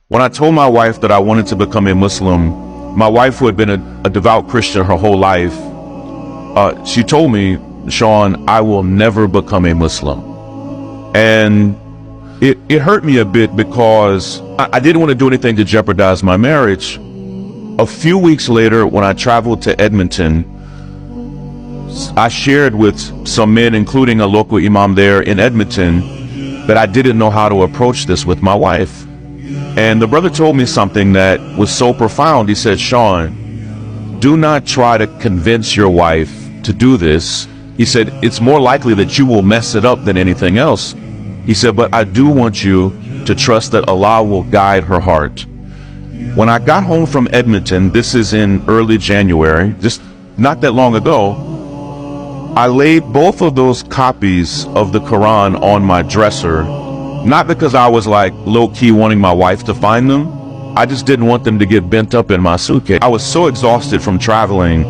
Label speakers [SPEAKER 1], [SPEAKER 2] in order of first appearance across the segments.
[SPEAKER 1] When I told my wife that I wanted to become a Muslim, my wife, who had been a devout Christian her whole life, she told me, Sean, I will never become a Muslim. And it hurt me a bit because I didn't want to do anything to jeopardize my marriage. A few weeks later, when I traveled to Edmonton, I shared with some men, including a local imam there in Edmonton, that I didn't know how to approach this with my wife. And the brother told me something that was so profound. He said, Sean, do not try to convince your wife to do this. He said, it's more likely that you will mess it up than anything else. He said, but I do want you to trust that Allah will guide her heart. When I got home from Edmonton, this is in early January, just not that long ago, I laid both of those copies of the Quran on my dresser, not because I was like low-key wanting my wife to find them. I just didn't want them to get bent up in my suitcase. I was so exhausted from traveling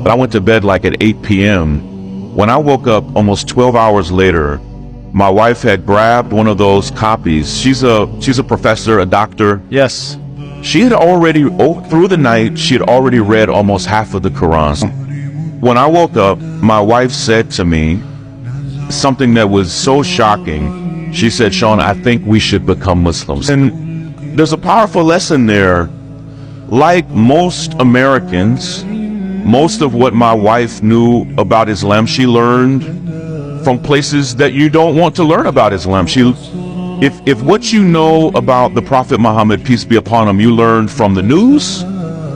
[SPEAKER 1] that I went to bed like at 8 p.m. When I woke up almost 12 hours later, my wife had grabbed one of those copies. She's a professor, a doctor.
[SPEAKER 2] Yes.
[SPEAKER 1] She had already, through the night, she had already read almost half of the Quran. When I woke up, my wife said to me something that was so shocking. She said, Sean, I think we should become Muslims. And there's a powerful lesson there. Like most Americans, most of what my wife knew about Islam, she learned from places that you don't want to learn about Islam. If what you know about the Prophet Muhammad, peace be upon him, you learned from the news,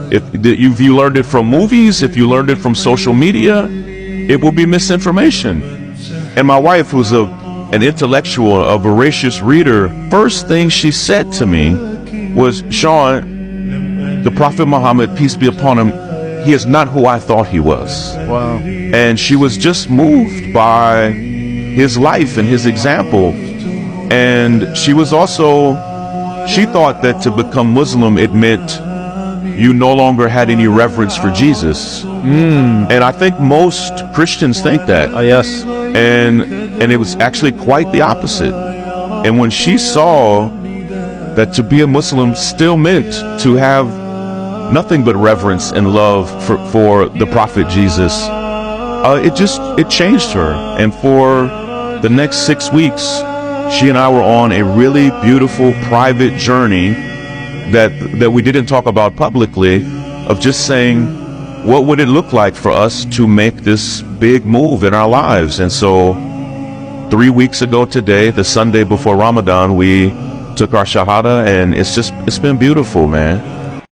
[SPEAKER 1] if you learned it from movies, if you learned it from social media, it will be misinformation. And my wife, who's an intellectual, a voracious reader, first thing she said to me was, Sean, the Prophet Muhammad, peace be upon him, he is not who I thought he was.
[SPEAKER 2] Wow.
[SPEAKER 1] And she was just moved by his life and his example. And she was also, she thought that to become Muslim, it meant you no longer had any reverence for Jesus. And I think most Christians think that.
[SPEAKER 2] Yes.
[SPEAKER 1] And it was actually quite the opposite. And when she saw that to be a Muslim still meant to have nothing but reverence and love for the Prophet Jesus, it changed her. And for the next 6 weeks, she and I were on a really beautiful private journey that we didn't talk about publicly, of just saying, what would it look like for us to make this big move in our lives? And so 3 weeks ago today, the Sunday before Ramadan, we took our Shahada, and it's been beautiful, man.